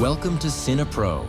Welcome to CinePro,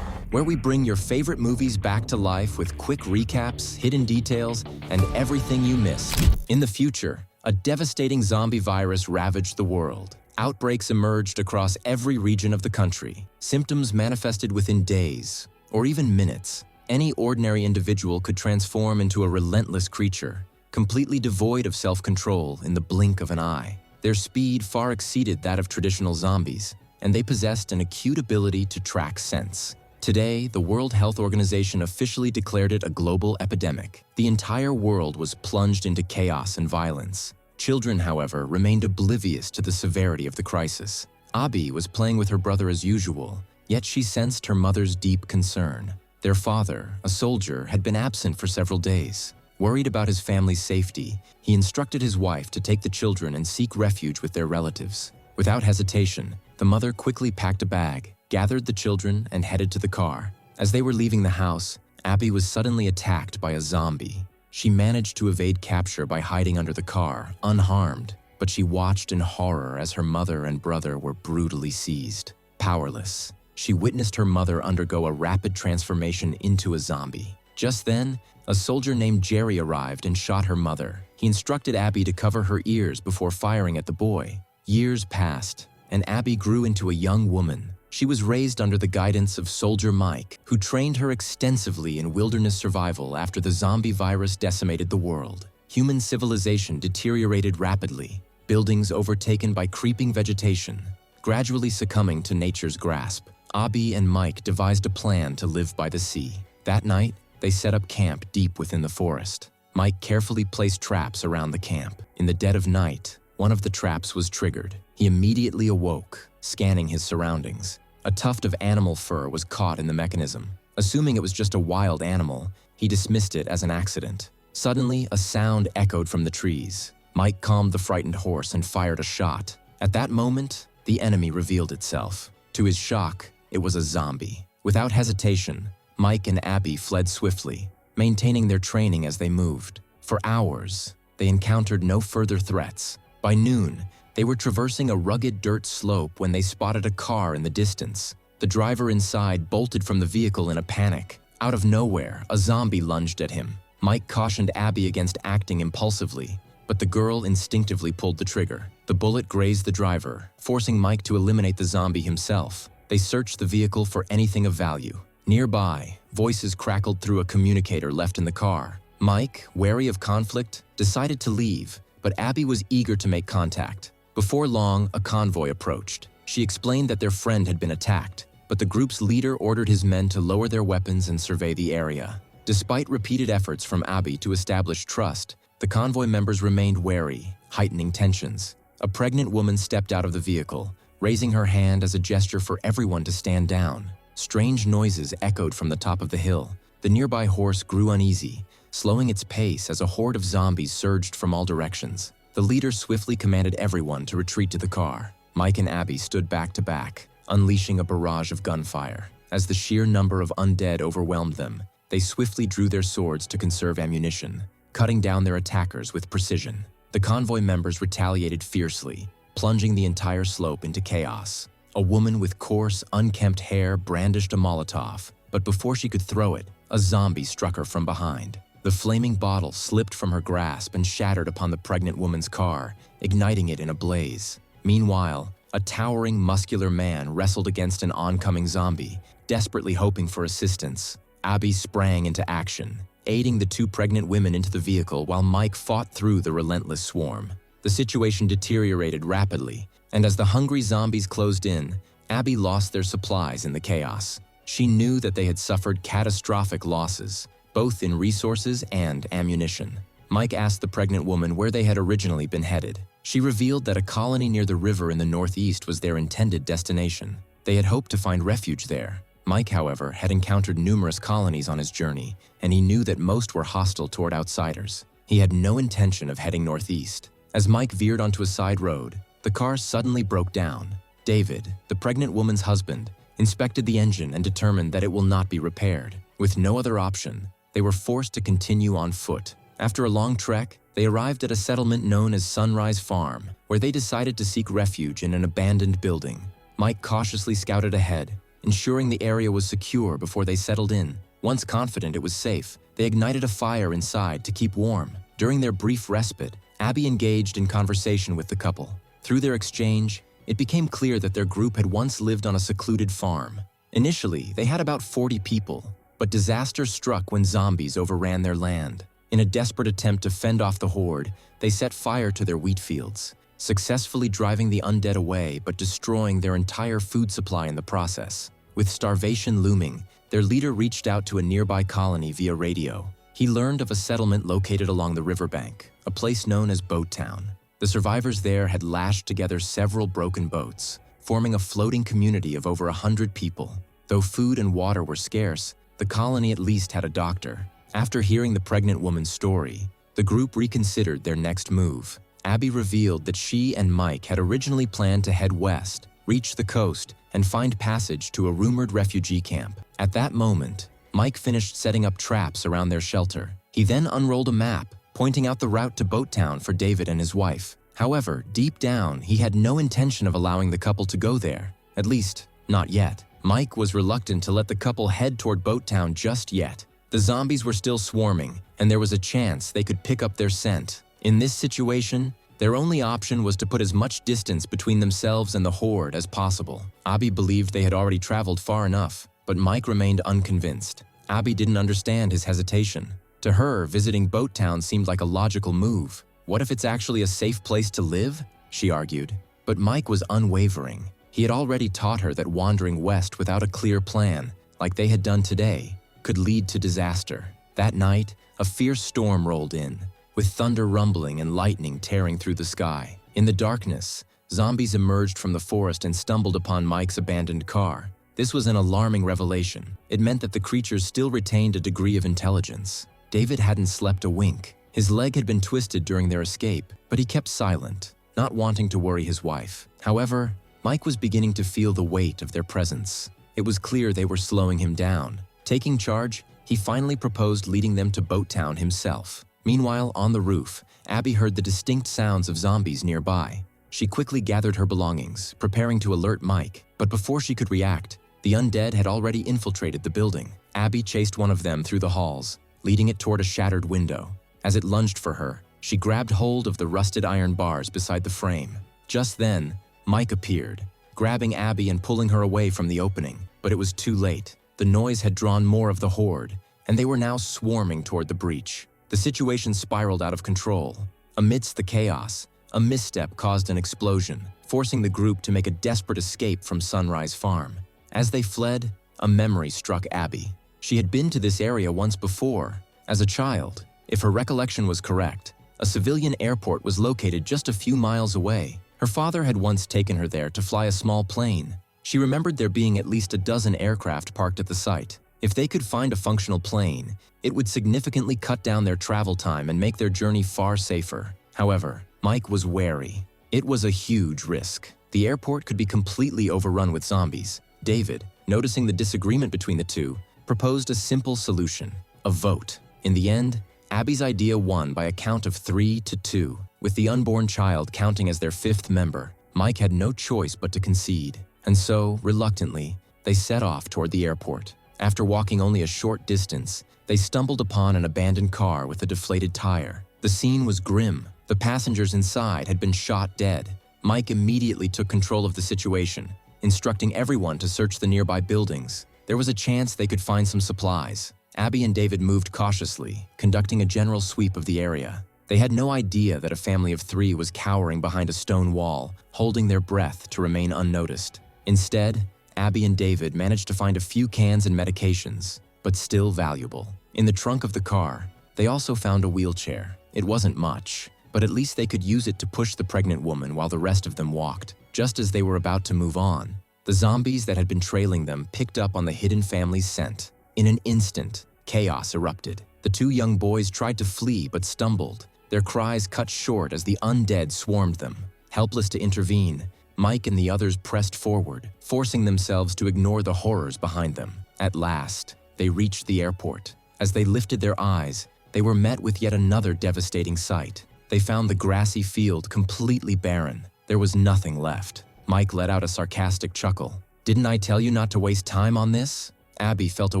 where we bring your favorite movies back to life with quick recaps, hidden details, and everything you missed. In the future, a devastating zombie virus ravaged the world. Outbreaks emerged across every region of the country. Symptoms manifested within days, or even minutes. Any ordinary individual could transform into a relentless creature, completely devoid of self-control in the blink of an eye. Their speed far exceeded that of traditional zombies, and they possessed an acute ability to track scents. Today, the World Health Organization officially declared it a global epidemic. The entire world was plunged into chaos and violence. Children, however, remained oblivious to the severity of the crisis. Abby was playing with her brother as usual, yet she sensed her mother's deep concern. Their father, a soldier, had been absent for several days. Worried about his family's safety, he instructed his wife to take the children and seek refuge with their relatives. Without hesitation, the mother quickly packed a bag, gathered the children, and headed to the car. As they were leaving the house, Abby was suddenly attacked by a zombie. She managed to evade capture by hiding under the car, unharmed, but she watched in horror as her mother and brother were brutally seized. Powerless, she witnessed her mother undergo a rapid transformation into a zombie. Just then, a soldier named Jerry arrived and shot her mother. He instructed Abby to cover her ears before firing at the boy. Years passed, and Abby grew into a young woman. She was raised under the guidance of Soldier Mike, who trained her extensively in wilderness survival after the zombie virus decimated the world. Human civilization deteriorated rapidly, buildings overtaken by creeping vegetation, gradually succumbing to nature's grasp. Abby and Mike devised a plan to live by the sea. That night, they set up camp deep within the forest. Mike carefully placed traps around the camp. In the dead of night, one of the traps was triggered. He immediately awoke, scanning his surroundings. A tuft of animal fur was caught in the mechanism. Assuming it was just a wild animal, he dismissed it as an accident. Suddenly, a sound echoed from the trees. Mike calmed the frightened horse and fired a shot. At that moment, the enemy revealed itself. To his shock, it was a zombie. Without hesitation, Mike and Abby fled swiftly, maintaining their training as they moved. For hours, they encountered no further threats. By noon, they were traversing a rugged dirt slope when they spotted a car in the distance. The driver inside bolted from the vehicle in a panic. Out of nowhere, a zombie lunged at him. Mike cautioned Abby against acting impulsively, but the girl instinctively pulled the trigger. The bullet grazed the driver, forcing Mike to eliminate the zombie himself. They searched the vehicle for anything of value. Nearby, voices crackled through a communicator left in the car. Mike, wary of conflict, decided to leave, but Abby was eager to make contact. Before long, a convoy approached. She explained that their friend had been attacked, but the group's leader ordered his men to lower their weapons and survey the area. Despite repeated efforts from Abby to establish trust, the convoy members remained wary, heightening tensions. A pregnant woman stepped out of the vehicle, raising her hand as a gesture for everyone to stand down. Strange noises echoed from the top of the hill. The nearby horse grew uneasy, slowing its pace as a horde of zombies surged from all directions. The leader swiftly commanded everyone to retreat to the car. Mike and Abby stood back to back, unleashing a barrage of gunfire. As the sheer number of undead overwhelmed them, they swiftly drew their swords to conserve ammunition, cutting down their attackers with precision. The convoy members retaliated fiercely, plunging the entire slope into chaos. A woman with coarse, unkempt hair brandished a Molotov, but before she could throw it, a zombie struck her from behind. The flaming bottle slipped from her grasp and shattered upon the pregnant woman's car, igniting it in a blaze. Meanwhile, a towering, muscular man wrestled against an oncoming zombie, desperately hoping for assistance. Abby sprang into action, aiding the two pregnant women into the vehicle while Mike fought through the relentless swarm. The situation deteriorated rapidly, and as the hungry zombies closed in, Abby lost their supplies in the chaos. She knew that they had suffered catastrophic losses, both in resources and ammunition. Mike asked the pregnant woman where they had originally been headed. She revealed that a colony near the river in the northeast was their intended destination. They had hoped to find refuge there. Mike, however, had encountered numerous colonies on his journey, and he knew that most were hostile toward outsiders. He had no intention of heading northeast. As Mike veered onto a side road, the car suddenly broke down. David, the pregnant woman's husband, inspected the engine and determined that it will not be repaired. With no other option, they were forced to continue on foot. After a long trek, they arrived at a settlement known as Sunrise Farm, where they decided to seek refuge in an abandoned building. Mike cautiously scouted ahead, ensuring the area was secure before they settled in. Once confident it was safe, they ignited a fire inside to keep warm. During their brief respite, Abby engaged in conversation with the couple. Through their exchange, it became clear that their group had once lived on a secluded farm. Initially, they had about 40 people, but disaster struck when zombies overran their land. In a desperate attempt to fend off the horde, they set fire to their wheat fields, successfully driving the undead away but destroying their entire food supply in the process. With starvation looming, their leader reached out to a nearby colony via radio. He learned of a settlement located along the riverbank, a place known as Boat Town. The survivors there had lashed together several broken boats, forming a floating community of over 100 people. Though food and water were scarce, the colony at least had a doctor. After hearing the pregnant woman's story, the group reconsidered their next move. Abby revealed that she and Mike had originally planned to head west, reach the coast, and find passage to a rumored refugee camp. At that moment, Mike finished setting up traps around their shelter. He then unrolled a map, pointing out the route to Boat Town for David and his wife. However, deep down, he had no intention of allowing the couple to go there, at least, not yet. Mike was reluctant to let the couple head toward Boat Town just yet. The zombies were still swarming, and there was a chance they could pick up their scent. In this situation, their only option was to put as much distance between themselves and the horde as possible. Abby believed they had already traveled far enough, but Mike remained unconvinced. Abby didn't understand his hesitation. To her, visiting Boat Town seemed like a logical move. What if it's actually a safe place to live? She argued. But Mike was unwavering. He had already taught her that wandering west without a clear plan, like they had done today, could lead to disaster. That night, a fierce storm rolled in, with thunder rumbling and lightning tearing through the sky. In the darkness, zombies emerged from the forest and stumbled upon Mike's abandoned car. This was an alarming revelation. It meant that the creatures still retained a degree of intelligence. David hadn't slept a wink. His leg had been twisted during their escape, but he kept silent, not wanting to worry his wife. However, Mike was beginning to feel the weight of their presence. It was clear they were slowing him down. Taking charge, he finally proposed leading them to Boat Town himself. Meanwhile, on the roof, Abby heard the distinct sounds of zombies nearby. She quickly gathered her belongings, preparing to alert Mike. But before she could react, the undead had already infiltrated the building. Abby chased one of them through the halls, leading it toward a shattered window. As it lunged for her, she grabbed hold of the rusted iron bars beside the frame. Just then, Mike appeared, grabbing Abby and pulling her away from the opening. But it was too late. The noise had drawn more of the horde, and they were now swarming toward the breach. The situation spiraled out of control. Amidst the chaos, a misstep caused an explosion, forcing the group to make a desperate escape from Sunrise Farm. As they fled, a memory struck Abby. She had been to this area once before. As a child, if her recollection was correct, a civilian airport was located just a few miles away. Her father had once taken her there to fly a small plane. She remembered there being at least a dozen aircraft parked at the site. If they could find a functional plane, it would significantly cut down their travel time and make their journey far safer. However, Mike was wary. It was a huge risk. The airport could be completely overrun with zombies. David, noticing the disagreement between the two, proposed a simple solution: a vote. In the end, Abby's idea won by a count of 3-2. With the unborn child counting as their fifth member, Mike had no choice but to concede. And so, reluctantly, they set off toward the airport. After walking only a short distance, they stumbled upon an abandoned car with a deflated tire. The scene was grim. The passengers inside had been shot dead. Mike immediately took control of the situation, instructing everyone to search the nearby buildings. There was a chance they could find some supplies. Abby and David moved cautiously, conducting a general sweep of the area. They had no idea that a family of 3 was cowering behind a stone wall, holding their breath to remain unnoticed. Instead, Abby and David managed to find a few cans and medications, but still valuable. In the trunk of the car, they also found a wheelchair. It wasn't much, but at least they could use it to push the pregnant woman while the rest of them walked. Just as they were about to move on, the zombies that had been trailing them picked up on the hidden family's scent. In an instant, chaos erupted. The 2 young boys tried to flee but stumbled, their cries cut short as the undead swarmed them. Helpless to intervene, Mike and the others pressed forward, forcing themselves to ignore the horrors behind them. At last, they reached the airport. As they lifted their eyes, they were met with yet another devastating sight. They found the grassy field completely barren. There was nothing left. Mike let out a sarcastic chuckle. "Didn't I tell you not to waste time on this?" Abby felt a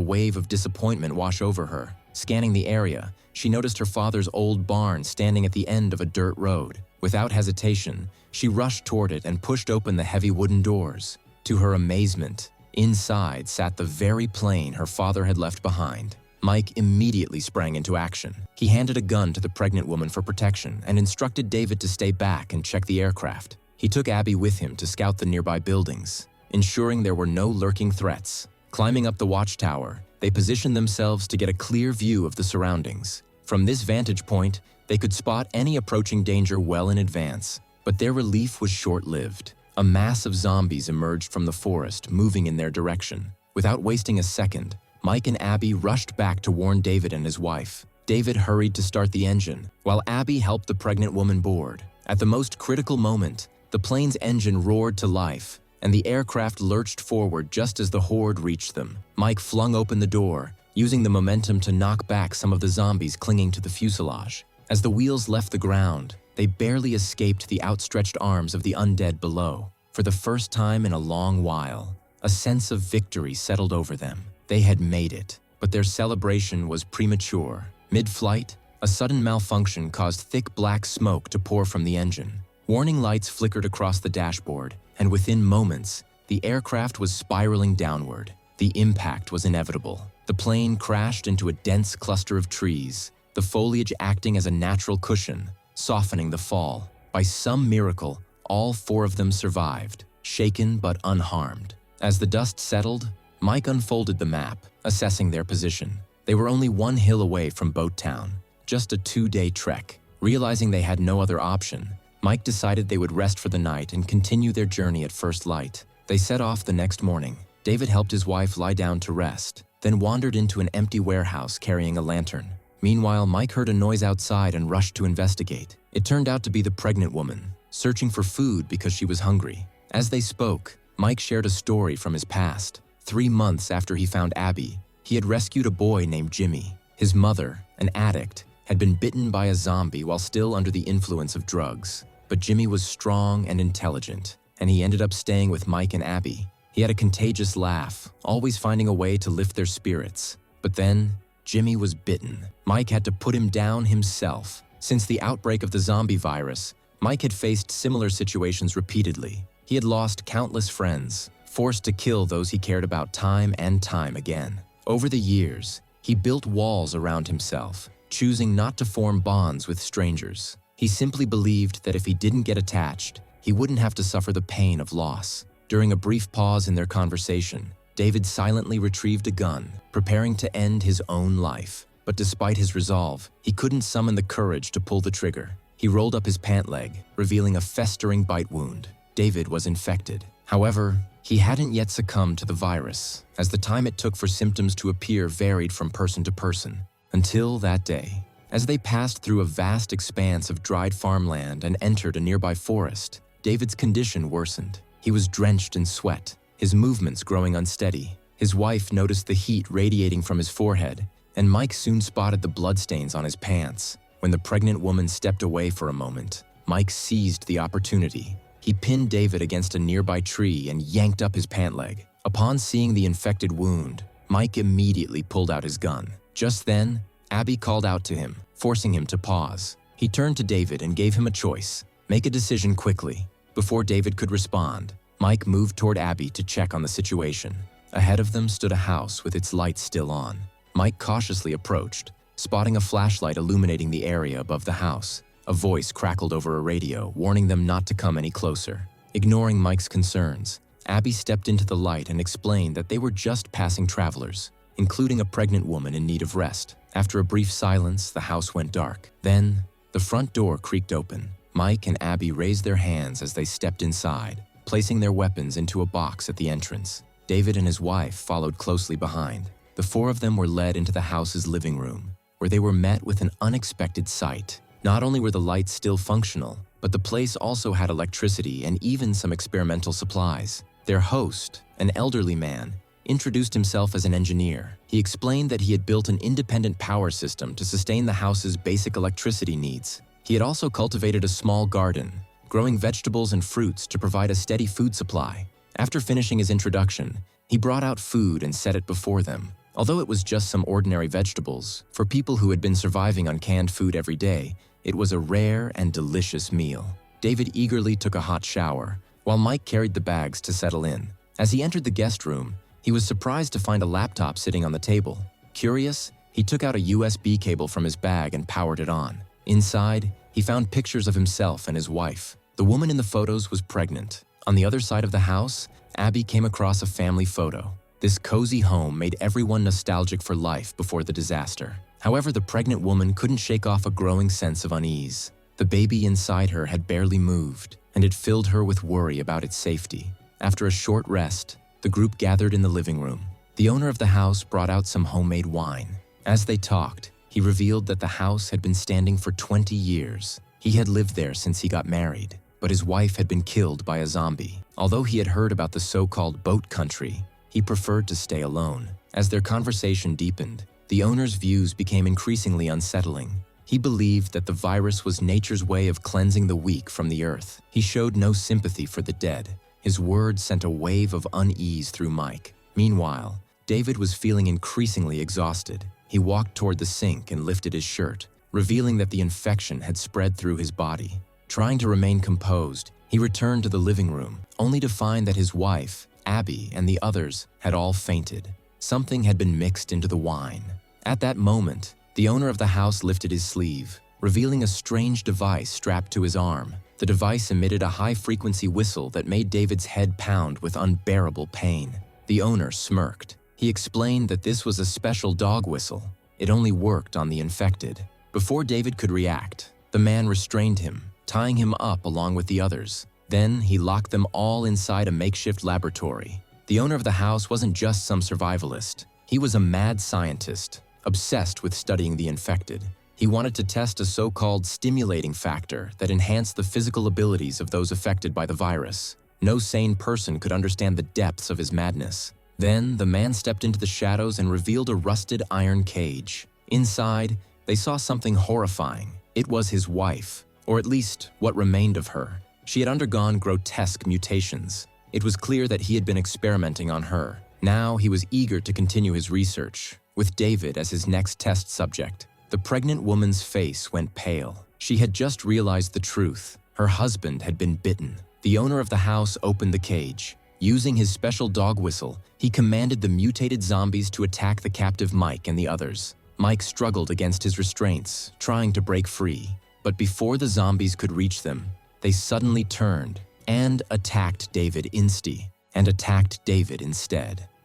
wave of disappointment wash over her. Scanning the area, she noticed her father's old barn standing at the end of a dirt road. Without hesitation, she rushed toward it and pushed open the heavy wooden doors. To her amazement, inside sat the very plane her father had left behind. Mike immediately sprang into action. He handed a gun to the pregnant woman for protection and instructed David to stay back and check the aircraft. He took Abby with him to scout the nearby buildings, ensuring there were no lurking threats. Climbing up the watchtower, they positioned themselves to get a clear view of the surroundings. From this vantage point, they could spot any approaching danger well in advance. But their relief was short-lived. A mass of zombies emerged from the forest, moving in their direction. Without wasting a second, Mike and Abby rushed back to warn David and his wife. David hurried to start the engine, while Abby helped the pregnant woman board. At the most critical moment, the plane's engine roared to life, and the aircraft lurched forward just as the horde reached them. Mike flung open the door, using the momentum to knock back some of the zombies clinging to the fuselage. As the wheels left the ground, they barely escaped the outstretched arms of the undead below. For the first time in a long while, a sense of victory settled over them. They had made it, but their celebration was premature. Mid-flight, a sudden malfunction caused thick black smoke to pour from the engine. Warning lights flickered across the dashboard, and within moments, the aircraft was spiraling downward. The impact was inevitable. The plane crashed into a dense cluster of trees, the foliage acting as a natural cushion, softening the fall. By some miracle, all four of them survived, shaken but unharmed. As the dust settled, Mike unfolded the map, assessing their position. They were only one hill away from Boat Town, just a 2-day trek. Realizing they had no other option, Mike decided they would rest for the night and continue their journey at first light. They set off the next morning. David helped his wife lie down to rest, then wandered into an empty warehouse carrying a lantern. Meanwhile, Mike heard a noise outside and rushed to investigate. It turned out to be the pregnant woman, searching for food because she was hungry. As they spoke, Mike shared a story from his past. 3 months after he found Abby, he had rescued a boy named Jimmy. His mother, an addict, had been bitten by a zombie while still under the influence of drugs. But Jimmy was strong and intelligent, and he ended up staying with Mike and Abby. He had a contagious laugh, always finding a way to lift their spirits. But then, Jimmy was bitten. Mike had to put him down himself. Since the outbreak of the zombie virus, Mike had faced similar situations repeatedly. He had lost countless friends, forced to kill those he cared about time and time again. Over the years, he built walls around himself, choosing not to form bonds with strangers. He simply believed that if he didn't get attached, he wouldn't have to suffer the pain of loss. During a brief pause in their conversation, David silently retrieved a gun, preparing to end his own life. But despite his resolve, he couldn't summon the courage to pull the trigger. He rolled up his pant leg, revealing a festering bite wound. David was infected. However, he hadn't yet succumbed to the virus, as the time it took for symptoms to appear varied from person to person. Until that day. As they passed through a vast expanse of dried farmland and entered a nearby forest, David's condition worsened. He was drenched in sweat, his movements growing unsteady. His wife noticed the heat radiating from his forehead, and Mike soon spotted the bloodstains on his pants. When the pregnant woman stepped away for a moment, Mike seized the opportunity. He pinned David against a nearby tree and yanked up his pant leg. Upon seeing the infected wound, Mike immediately pulled out his gun. Just then, Abby called out to him, forcing him to pause. He turned to David and gave him a choice. Make a decision quickly. Before David could respond, Mike moved toward Abby to check on the situation. Ahead of them stood a house with its lights still on. Mike cautiously approached, spotting a flashlight illuminating the area above the house. A voice crackled over a radio, warning them not to come any closer. Ignoring Mike's concerns, Abby stepped into the light and explained that they were just passing travelers, including a pregnant woman in need of rest. After a brief silence, the house went dark. Then, the front door creaked open. Mike and Abby raised their hands as they stepped inside, placing their weapons into a box at the entrance. David and his wife followed closely behind. The four of them were led into the house's living room, where they were met with an unexpected sight. Not only were the lights still functional, but the place also had electricity and even some experimental supplies. Their host, an elderly man, introduced himself as an engineer. He explained that he had built an independent power system to sustain the house's basic electricity needs. He had also cultivated a small garden, growing vegetables and fruits to provide a steady food supply. After finishing his introduction, he brought out food and set it before them. Although it was just some ordinary vegetables, for people who had been surviving on canned food every day, it was a rare and delicious meal. David eagerly took a hot shower, while Mike carried the bags to settle in. As he entered the guest room, he was surprised to find a laptop sitting on the table. Curious, he took out a USB cable from his bag and powered it on. Inside, he found pictures of himself and his wife. The woman in the photos was pregnant. On the other side of the house, Abby came across a family photo. This cozy home made everyone nostalgic for life before the disaster. However, the pregnant woman couldn't shake off a growing sense of unease. The baby inside her had barely moved, and it filled her with worry about its safety. After a short rest, the group gathered in the living room. The owner of the house brought out some homemade wine. As they talked, he revealed that the house had been standing for 20 years. He had lived there since he got married, but his wife had been killed by a zombie. Although he had heard about the so-called boat country, he preferred to stay alone. As their conversation deepened, the owner's views became increasingly unsettling. He believed that the virus was nature's way of cleansing the weak from the earth. He showed no sympathy for the dead. His words sent a wave of unease through Mike. Meanwhile, David was feeling increasingly exhausted. He walked toward the sink and lifted his shirt, revealing that the infection had spread through his body. Trying to remain composed, he returned to the living room, only to find that his wife, Abby, and the others had all fainted. Something had been mixed into the wine. At that moment, the owner of the house lifted his sleeve, revealing a strange device strapped to his arm. The device emitted a high-frequency whistle that made David's head pound with unbearable pain. The owner smirked. He explained that this was a special dog whistle. It only worked on the infected. Before David could react, the man restrained him, tying him up along with the others. Then he locked them all inside a makeshift laboratory. The owner of the house wasn't just some survivalist. He was a mad scientist, obsessed with studying the infected. He wanted to test a so-called stimulating factor that enhanced the physical abilities of those affected by the virus. No sane person could understand the depths of his madness. Then, the man stepped into the shadows and revealed a rusted iron cage. Inside, they saw something horrifying. It was his wife, or at least what remained of her. She had undergone grotesque mutations. It was clear that he had been experimenting on her. Now he was eager to continue his research, with David as his next test subject. The pregnant woman's face went pale. She had just realized the truth. Her husband had been bitten. The owner of the house opened the cage. Using his special dog whistle, he commanded the mutated zombies to attack the captive Mike and the others. Mike struggled against his restraints, trying to break free. But before the zombies could reach them, they suddenly turned and attacked David instead.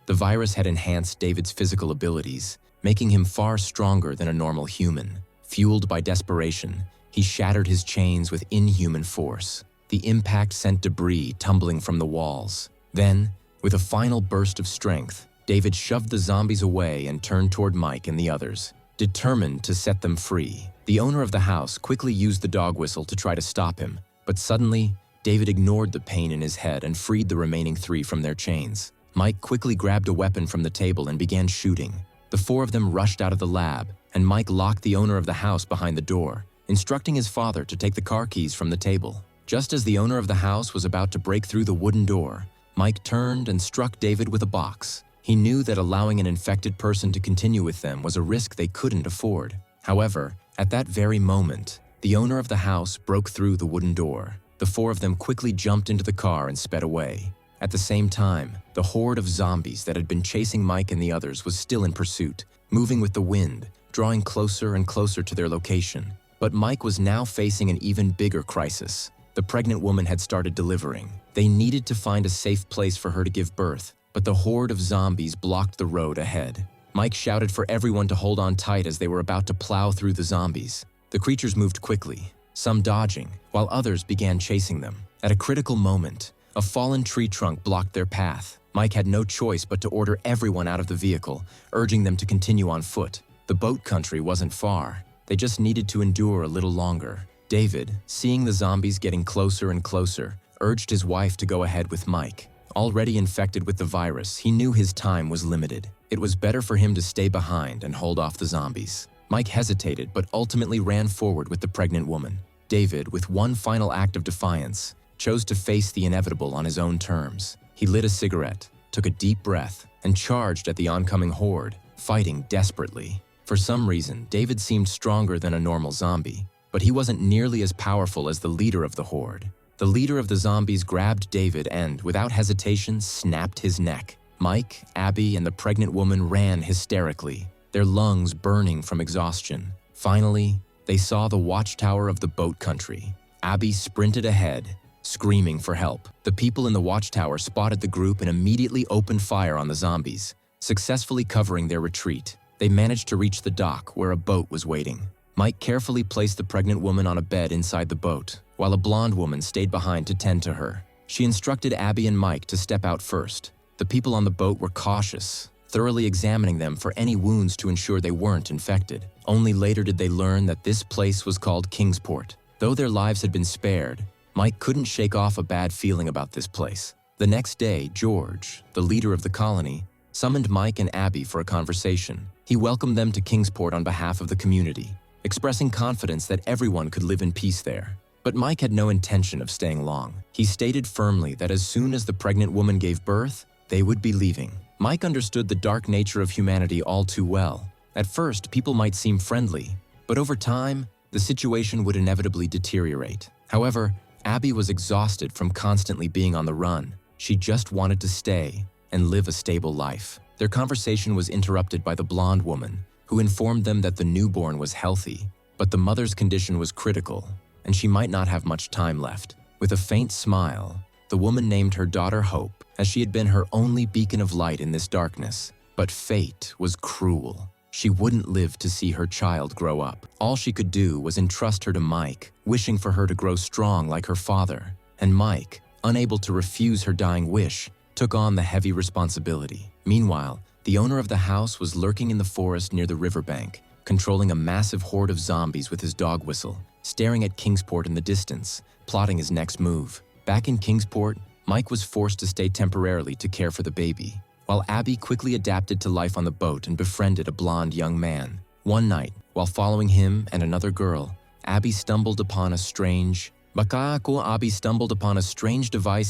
The virus had enhanced David's physical abilities, making him far stronger than a normal human. Fueled by desperation, he shattered his chains with inhuman force. The impact sent debris tumbling from the walls. Then, with a final burst of strength, David shoved the zombies away and turned toward Mike and the others, determined to set them free. The owner of the house quickly used the dog whistle to try to stop him, but suddenly, David ignored the pain in his head and freed the remaining three from their chains. Mike quickly grabbed a weapon from the table and began shooting. The four of them rushed out of the lab, and Mike locked the owner of the house behind the door, instructing his father to take the car keys from the table. Just as the owner of the house was about to break through the wooden door, Mike turned and struck David with a box. He knew that allowing an infected person to continue with them was a risk they couldn't afford. However, at that very moment, the owner of the house broke through the wooden door. The four of them quickly jumped into the car and sped away. At the same time, the horde of zombies that had been chasing Mike and the others was still in pursuit, moving with the wind, drawing closer and closer to their location. But Mike was now facing an even bigger crisis. The pregnant woman had started delivering. They needed to find a safe place for her to give birth, but the horde of zombies blocked the road ahead. Mike shouted for everyone to hold on tight as they were about to plow through the zombies. The creatures moved quickly, some dodging, while others began chasing them. At a critical moment, a fallen tree trunk blocked their path. Mike had no choice but to order everyone out of the vehicle, urging them to continue on foot. The boat country wasn't far. They just needed to endure a little longer. David, seeing the zombies getting closer and closer, urged his wife to go ahead with Mike. Already infected with the virus, he knew his time was limited. It was better for him to stay behind and hold off the zombies. Mike hesitated but ultimately ran forward with the pregnant woman. David, with one final act of defiance, chose to face the inevitable on his own terms. He lit a cigarette, took a deep breath, and charged at the oncoming horde, fighting desperately. For some reason, David seemed stronger than a normal zombie, but he wasn't nearly as powerful as the leader of the horde. The leader of the zombies grabbed David and, without hesitation, snapped his neck. Mike, Abby, and the pregnant woman ran hysterically, their lungs burning from exhaustion. Finally, they saw the watchtower of the boat country. Abby sprinted ahead, screaming for help. The people in the watchtower spotted the group and immediately opened fire on the zombies, successfully covering their retreat. They managed to reach the dock where a boat was waiting. Mike carefully placed the pregnant woman on a bed inside the boat, while a blonde woman stayed behind to tend to her. She instructed Abby and Mike to step out first. The people on the boat were cautious, thoroughly examining them for any wounds to ensure they weren't infected. Only later did they learn that this place was called Kingsport. Though their lives had been spared, Mike couldn't shake off a bad feeling about this place. The next day, George, the leader of the colony, summoned Mike and Abby for a conversation. He welcomed them to Kingsport on behalf of the community, expressing confidence that everyone could live in peace there. But Mike had no intention of staying long. He stated firmly that as soon as the pregnant woman gave birth, they would be leaving. Mike understood the dark nature of humanity all too well. At first, people might seem friendly, but over time, the situation would inevitably deteriorate. However, Abby was exhausted from constantly being on the run. She just wanted to stay and live a stable life. Their conversation was interrupted by the blonde woman, who informed them that the newborn was healthy, but the mother's condition was critical, and she might not have much time left. With a faint smile, the woman named her daughter Hope, as she had been her only beacon of light in this darkness. But fate was cruel. She wouldn't live to see her child grow up. All she could do was entrust her to Mike, wishing for her to grow strong like her father. And Mike, unable to refuse her dying wish, took on the heavy responsibility. Meanwhile, the owner of the house was lurking in the forest near the riverbank, controlling a massive horde of zombies with his dog whistle, staring at Kingsport in the distance, plotting his next move. Back in Kingsport, Mike was forced to stay temporarily to care for the baby, while Abby quickly adapted to life on the boat and befriended a blonde young man. One night, while following him and another girl, Abby stumbled upon a strange device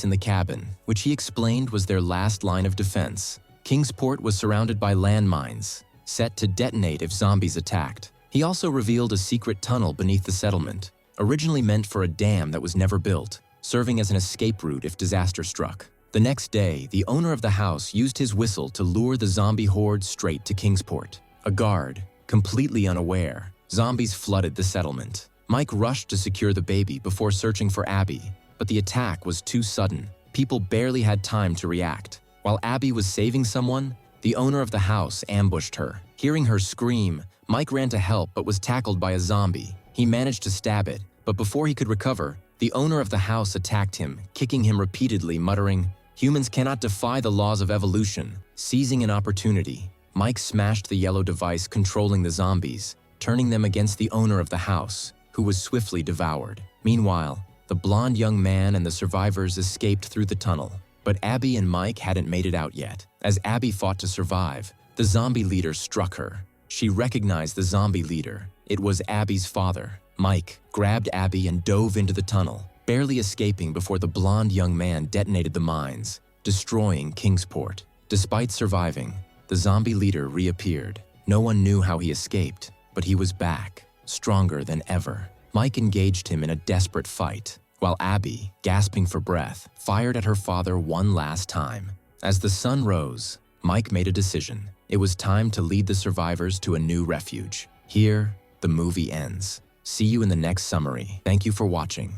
in the cabin, which he explained was their last line of defense. Kingsport was surrounded by landmines, set to detonate if zombies attacked. He also revealed a secret tunnel beneath the settlement, originally meant for a dam that was never built, serving as an escape route if disaster struck. The next day, the owner of the house used his whistle to lure the zombie horde straight to Kingsport. A guard, completely unaware, zombies flooded the settlement. Mike rushed to secure the baby before searching for Abby, but the attack was too sudden. People barely had time to react. While Abby was saving someone, the owner of the house ambushed her. Hearing her scream, Mike ran to help but was tackled by a zombie. He managed to stab it, but before he could recover, the owner of the house attacked him, kicking him repeatedly, muttering, "Humans cannot defy the laws of evolution." Seizing an opportunity, Mike smashed the yellow device controlling the zombies, turning them against the owner of the house, who was swiftly devoured. Meanwhile, the blonde young man and the survivors escaped through the tunnel. But Abby and Mike hadn't made it out yet. As Abby fought to survive, the zombie leader struck her. She recognized the zombie leader. It was Abby's father. Mike grabbed Abby and dove into the tunnel, barely escaping before the blonde young man detonated the mines, destroying Kingsport. Despite surviving, the zombie leader reappeared. No one knew how he escaped, but he was back, stronger than ever. Mike engaged him in a desperate fight, while Abby, gasping for breath, fired at her father one last time. As the sun rose, Mike made a decision. It was time to lead the survivors to a new refuge. Here, the movie ends. See you in the next summary. Thank you for watching.